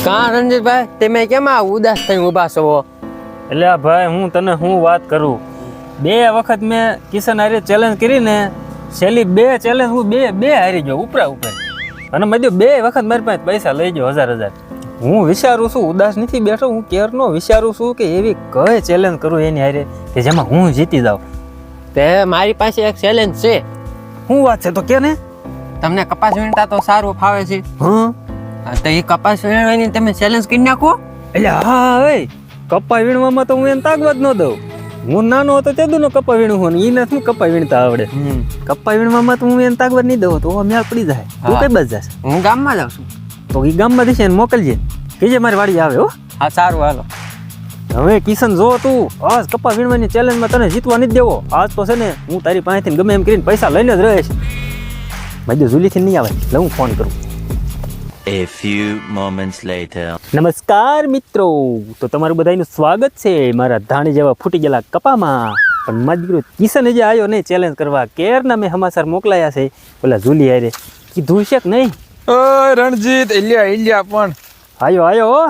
કા રણજીતભાઈ તમે કેમ આ ઉદાસ થઈને ઊભા છો? એટલે આ ભાઈ હું તને શું વાત કરું, 2 વખત મેં કિશન હારે ચેલેન્જ કરીને છેલ્લી 2 ચેલેન્જ હું બે હારી ગયો ઉપર અને મેં 2 વખત મારી પાસે પૈસા લઈ ગયો 1000. હું વિચારું છું, ઉદાસ નથી બેઠો, હું કેરનો વિચારું છું કે એવી કઈ ચેલેન્જ કરું એની હારે કે જેમાં હું જીતી જાઉં. તે મારી પાસે એક ચેલેન્જ છે. શું વાત છે તો કે ને? તમને કપાસ વીણતા તો સારું ફાવે છે. હા તો એ કપાસ વીણવાની તમે ચેલેન્જ કરી નાખો. એટલે હા ભાઈ, કપા વીણવામાં તો હું એને તાકવા જ ન દઉં. હું નાનો હતો તે દુનો કપા વીણું હું, એને શું કપા વીણતા આવડે. કપા વીણવામાં તો હું એને તાકવા નહીં દઉં, તો મેળ પડી જાય. તું કઈ બાજુ જાશ? હું ગામમાં જાઉં છું. તો એ ગામમાં જશે એને મોકલજે, કહીજે મારી વાડી આવે. હો હા સારું, હાલો. હવે કિશન જો તું આજ કપા વીણવાની ચેલેન્જમાં તને જીતવા નથી દેવો. આજ તો છે ને હું તારી પાસેથી ગમે એમ કરીને પૈસા લઈને જ રહીશ. ભાઈ જુલીથી નહીં આવે એટલે હું ફોન કરું. A few moments later. નમસ્કાર મિત્રો, તો તમારું બધાનું સ્વાગત છે મારા ધાણી જેવા ફૂટી ગયેલા કપામાં. પણ મારો દીકરો કિશન જે આવ્યો નહીં ચેલેન્જ કરવા, કેરના મેં સમાચાર મોકલાયા છે ઓલા જુલી હારે, કીધું છે કે નહીં? ઓય રણજીત, ઇલ્યા પણ આયો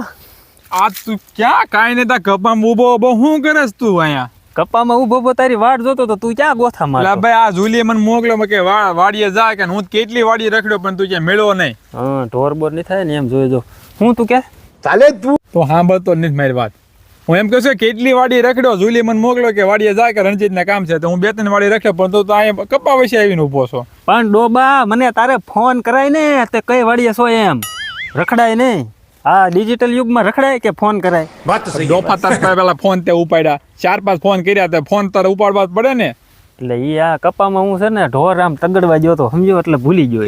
આ તું ક્યાં કાઈ ને તા કપામાં ઊભો શું કરસ તું અહીંયા? કપામાં ઊભો તારી વાટ જોતો તો તું ક્યાં ગોથા લા મારતો? ભાઈ આ ઝુલીએ મને મોકલો કે વાડીએ જા કે હું કેટલી વાડી રખડ્યો પણ તું ક્યાં મેળવો નહીં. હા ઢોર બોર નહીં થાય ને એમ જોઈજો. હું તું કે ચાલે તું તો સાંભળતો નથી મારી વાત. હું એમ કહું છું કેટલી વાડી રખડ્યો, ઝુલી મને મોકલો કે વાડીએ જા કે રણજીત ને કામ છે. તો હું 2-3 વાડી રખ્યો પણ તું તો અહીંયા કપા વિશે આવીને ઊભો છો. પણ ડોબા મને તારે ફોન કરાય ને તે કઈ વાડીએ છો એમ રખડાય નહીં. આ ડિજિટલ યુગમાં રખડાય કે ફોન કરાય? ડોફા તાર પેલા ફોન તે ઉપાડ્યા, 4-5 ફોન કર્યા તો ફોન તારે ઉપાડવા જ પડે ને. એટલે ઈ આ કપામાં હું છે ને ઢોર આમ તગડવા ગયો તો સમજો એટલે ભૂલી ગયો.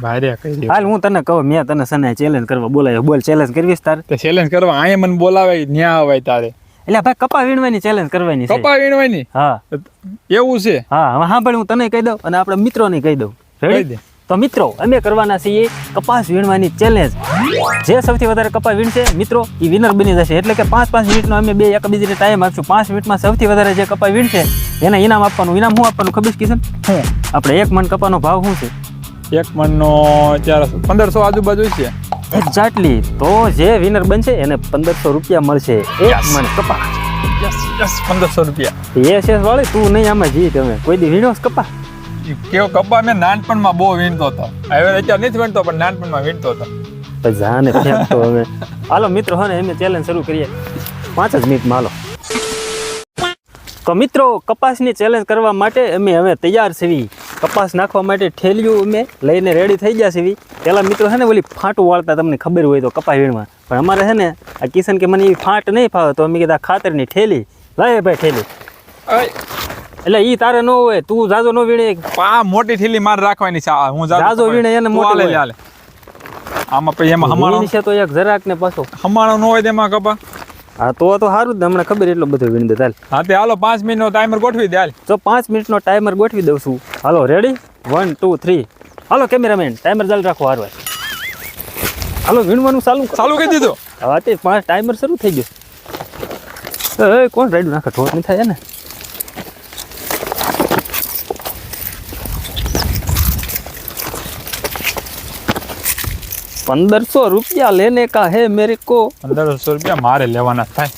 ભાઈ કહી દે હાલ હું તને કહું, મેં તને સને ચેલેન્જ કરવા બોલાયો, બોલ ચેલેન્જ કરવીશ તારે? તો ચેલેન્જ કરવા અહીંયા મને બોલાવે ન્યા આવે તારે? એટલે ભાઈ કપા વીણવાની ચેલેન્જ કરવાની છે. કપા વીણવાની? હા એવું છે? હા હવે સાંભળ, હું તને કહી દઉં અને આપણા મિત્રોને કહી દઉં. કહી રેડી? દે. તો મિત્રો અમે કરવાના છીએ કપાસ વીણવાની ચેલેન્જ. જે સૌથી વધારે કપા વીણશે મિત્રો એ વિનર બની જશે. એટલે કે 5-5 મિનિટનો અમે બે એકબીજાને ટાઈમ આપશું. 5 મિનિટમાં સૌથી વધારે જે કપા વીણશે એને ઇનામ આપવાનું. ઇનામ શું આપવાનું ખબર છે કિશન? આપણે 1 મણ કપાનો ભાવ શું છે? 1 મણનો અત્યારે 1500 આજુબાજુ છે. એક્ઝેક્ટલી. તો જે વિનર બનશે એને 1500 રૂપિયા મળશે 1 મણ કપા. યસ 1500 રૂપિયા. યસ વાળી તું નહીં આમાં જી તમે કોઈ દી વીણો કપા? કેવો કપા મેં નાનપણમાં બહુ વીણતો હતો. હવે અત્યારે નથી વીણતો પણ નાનપણમાં વીણતો હતો. જાને ફેંકતો હવે. હાલો મિત્રો, હે ને અમે ચેલેન્જ શરૂ કરીએ 5 જ મિનિટમાં. હાલો તો મિત્રો, કપાસની ચેલેન્જ કરવા માટે અમે હવે તૈયાર છીએ. કપાસ નાખવા માટે ઠેલિયું અમે લઈને રેડી થઈ ગયા છીએ. પેલા મિત્રો છે ને ઓલી ફાંટું વાળતા તમને ખબર હોય તો કપાસ વીણવા, પણ અમારે છે ને આ કિશન કે મને એ ફાંટ નહીં ફાવે તો અમે કીધા ખાતરની ઠેલી લાવે ભાઈ ઠેલી. એટલે ઈ તારે ન હોય, તું જાજો ન વીણે. આ મોટી થેલી મારે રાખવાની છે. હું જાજો વીણે એને મોટી લે લે. આમાં પછી એમાં હમાણો છે તો એક જરાક ને પાછો હમાણો ન હોય તેમાં કપા. હા તો સારું જ, હમણાં ખબર એટલો બધો વીણી દે. ચાલ હા તે હાલો 5 મિનિટનો ટાઈમર ગોઠવી દે. હાલ તો 5 મિનિટનો ટાઈમર ગોઠવી દઉં છું. હાલો રેડી? 1 2 3. હાલો કેમેરામેન ટાઈમર ચાલુ રાખો. હારવાર હાલો વીણવાનું ચાલુ કરી દીધું. હવે તે 5 ટાઈમર શરૂ થઈ ગયું. એ કોણ રાઈડ નાખે? ઠોટ નહીં થાય ને? ₹1500 લેने का है मेरे को. 1500 રૂપિયા મારે લેવાના થાય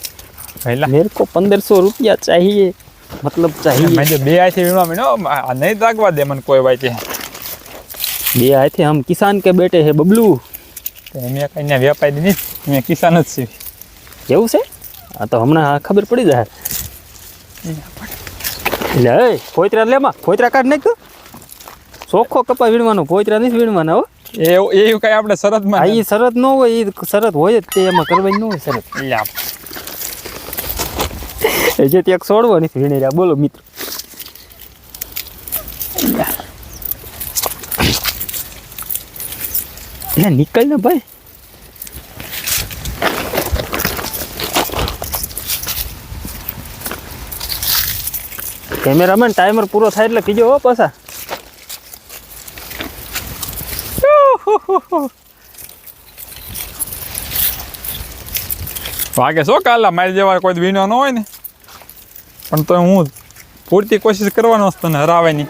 પહેલા. मेरे को ₹1500 चाहिए, मतलब चाहिए. મેં જે 2 આથી વીણવા મીનો નહીં તાકવા દે મને કોઈ વાય. 2 आए थे हम किसान के बेटे है बबलू. મેં કઈ વેપારી નહીં, મેં કિસાન જ છે. એવું છે? હા તો હમણાં ખબર પડી જાય. એટલે ફોતરા લેમાં ફોતરા કાઢ નાખ. ચોખ્ખો કપા વીણવાનો, ફોતરા નથી વીણવાના. હો એવું કઈ આપણે શરતમાં આ શરત ન હોય, એ શરત હોય જ તે એમાં કરવાની ન હોય શરત. એ જે ત્યાં છોડવો નથી વીણી રહ્યા. બોલો મિત્રો. એટલે નીકળ ને ભાઈ. કેમેરામેન ટાઈમર પૂરો થાય એટલે કીજો હો પાછા. વાગે શું કાલા મારી જેવા કોઈ વીણો ન હોય ને, પણ તો હું પૂરતી કોશિશ કરવાનો તને હરાવવાની.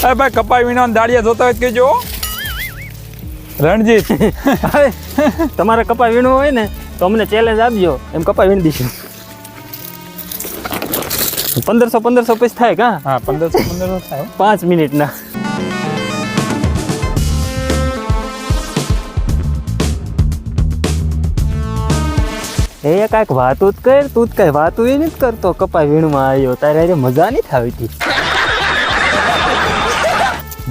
અરે ભાઈ કપા વીણો દાડિયા જોતા હોય તો કહેજો રણજીત. હવે તમારે કપા વીણવો હોય ને તો અમને ચેલેન્જ આપજો, એમ કપા વીણી દઈશું. 1500 પૈસા થાય કા? હા 1500 થાય. 5 મિનિટના. એ કાંઈક વાતું જ કર, તું જ કઈ વાતું એ નથી કરતો. કપા વીણમાં આવ્યો તારે આજે મજા નહીં થાવતી.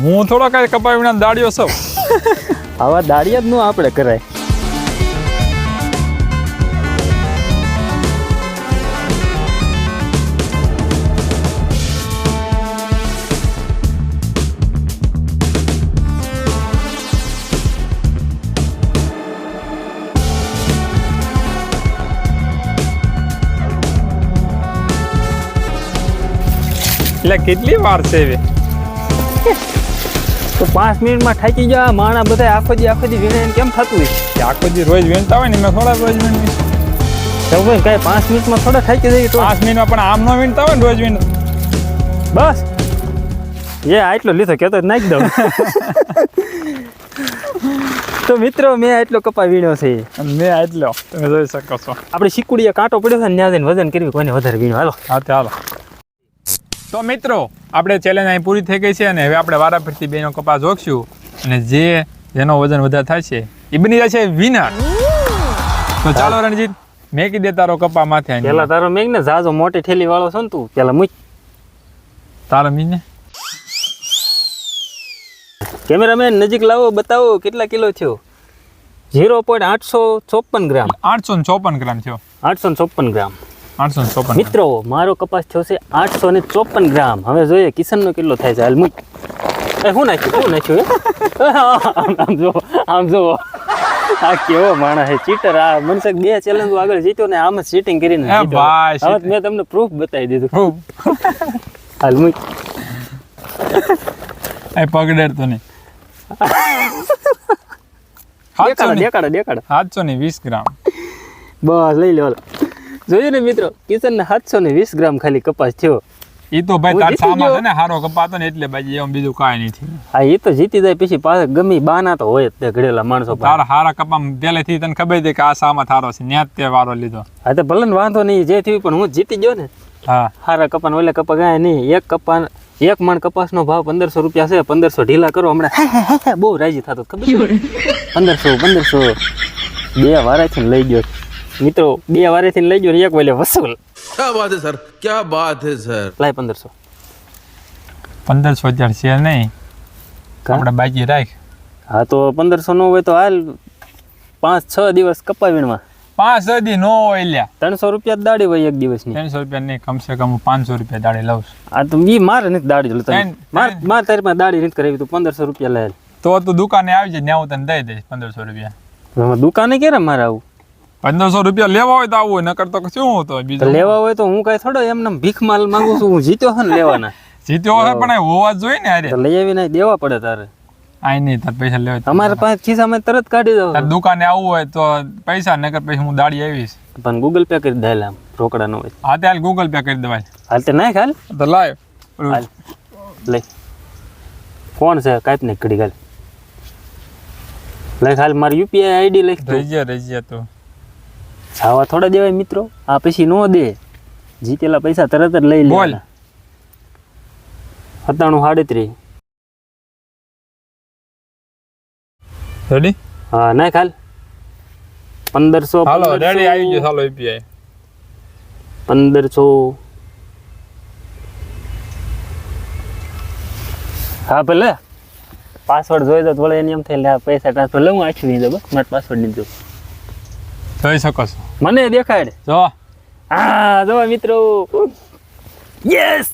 હું થોડો કઈ કપા વીણા દાડિયો સૌ. આવા દાડિયા જ નો આપણે કરાય. એટલે કેટલી વાર છે હવે? તો 5 મિનિટમાં થાકી જા માણા બધા આખો દી વીણે કેમ થતું હોય? કે આખો દી રોજ વીણતા હોય ને મેં થોડા રોજ વીણવી. તો ભાઈ કાંઈ 5 મિનિટમાં થોડા થાકી જઈએ તો 5 મિનિટમાં પણ આમ ન વીણતા હોય ને રોજ વીણ. બસ એ આટલો લીધો કહેતો જ નાખી દઉં. તો મિત્રો મેં આટલો કપા વીણ્યો છે. અને મેં આટલો તમે જોઈ શકો છો. આપણે શીકુડીએ કાંટો પડ્યો છે ને ત્યાં જઈને વજન કરવી કોઈને વધારે વીણો. હાલો હા તે હાલો. તો મિત્રો આપણે ચેલેન્જ અહીં પૂરી થઈ ગઈ છે અને હવે આપણે વારાફરતી બેનો કપા જોખશું અને જેનો વજન વધારે થાય છે એ બની જાય છે વિનર. તો ચાલો રણજીત મેકી દે તારો કપા માથે. પેલા તારો મેઘ ને ઝાઝો મોટી થેલી વાળો છે ને તું પેલા મૂક. તારા મીને કેમેરામેન નજીક લાવો, બતાવો કેટલા કિલો થયો. 0.854 ગ્રામ. 854 ગ્રામ થયો. 854 ગ્રામ. 854 મિત્રો મારો કપાસ થયો છે 854 ગ્રામ. હવે જોઈએ કિશનનો કેટલો થાય છે. હાલ મૂક. શું નાખ્યું આમ જો આ કેવો માણસ છે, ચીટર. આ મનસક 2 ચેલેન્જ આગળ જીત્યો ને આમ જ ચીટિંગ કરીને જીત્યો. હવે મેં તમને પ્રૂફ બતાવી દીધું. હાલ મૂક. એ પગડેરતો નહીં. દેખાડો 720 ગ્રામ. બસ લઈ લો. જોયું ને મિત્રો કિશન ને 720 ગ્રામ ખાલી કપાસ થયો. એ તો ભાઈ તાર સામા છે ને હારો કપાતો ને એટલે ભાઈ એમ બીજું કાંઈ નહીં થયું. હા એ તો જીતી જાય પછી પાછા ગમી બાના તો હોય જ તે ઘડેલા માણસો. તારા હારા કપા પહેલેથી તને ખબર હતી કે આ સામા થારો છે ન્યા તે વારો લીધો. હા તો ભલે ને વાંધો નહીં જે થયું પણ હું જીતી ગયો ને. હા હારા કપા ને ઓલે કપા ગાય નહીં. એક મણ કપાસનો ભાવ 1500 રૂપિયા છે. 1500 ઢીલા કરો હમણાં. બહુ રાજી થતો ખબર. 1500 2 વારેથી લઈ ગયો મિત્રો. 2 વારેથી લઈ ગયો ને 1 વાલે વસૂલ. क्या बात है सर, क्या बात है सर. લાય 1500 અત્યારે છે નહીં આપણે બાકી રાખ. હા તો 1500 નો હોય તો હાલ 5-6 દિવસ કપા વીણમાં 5 દી નો હોય લ્યા. 300 રૂપિયા દાડી હોય એક દિવસની. 300 રૂપિયા નહીં કમસે કમ 500 રૂપિયા દાડે લઉં છું. આ તો ઈ મારે નથી દાડી જોતો. મારે તારી પાસે દાડી નથી કરાવી. તું 1500 રૂપિયા લે. તો તું દુકાને આવી જાય હું તને દઈ દઈશ 1500 રૂપિયા. દુકાને ક્યારે મારે આવું? 1500 રૂપિયા લેવા હોય તો આવું, નકર તો શું હતો બીજું. લેવા હોય તો હું કઈ થોડો એમને ભીખ માલ માંગુ છું. હું જીત્યો છે ને લેવાના. જીત્યો હોય પણ હોવા જોઈએ ને અરે. લઈ આવીને દેવા પડે તારે. આઈ નહીં તાર પૈસા લેવા. તમારે પાસે ખિસ્સામાં તરત કાઢી દો. તાર દુકાને આવવું હોય તો પૈસા, નકર પછી હું દાડી આવીશ. પણ ગૂગલ પે કરી દે. આમ રોકડા નો હોય. હા તે હાલ ગૂગલ પે કરી દેવાય. હાલ તે નાખ. હાલ તો લાવ હાલ લઈ. કોણ છે કાંઈ નહીં ઘડી. હાલ લઈ. હાલ મારી યુપીઆઈ આઈડી લઈ. રજીયા તો છાવા થોડા દેવાય મિત્રો. આ પછી નો દે. જીતેલા પૈસા તરત જ લઈ લે. 97 રેડી. હા નાખ. હાલ 1500. હાલો રેડી આવી ગયો. હાલો યુપીઆઈ 1500. હા ભલે પાસવર્ડ જોઈ દો. થોડે એની એમ થઈ લે પૈસા ટ્રાન્સફર લઉં. આખી નહીં દો બસ. મારે પાસવર્ડ નહીં દો. જોઈ શકો છો. મને દેખાડ. જો હા જો મિત્રો. યસ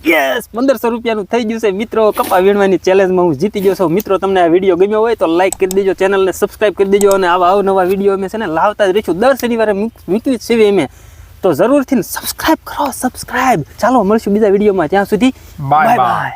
1500 રૂપિયાનું થઈ ગયું છે મિત્રો. કપા વીણવાની ચેલેન્જમાં હું જીતી ગયો છું. મિત્રો તમને આ વિડીયો ગમ્યો હોય તો લાઈક કરી દેજો, ચેનલને સબસ્ક્રાઈબ કરી દેજો અને આવા અવનવા વિડીયો અમે છે ને લાવતા જ રહીશું. દર શનિવારે મૂકવી જ છે અમે. તો જરૂરથી સબસ્ક્રાઈબ કરો. ચાલો મળશું બીજા વિડીયોમાં. ત્યાં સુધી બાય બાય.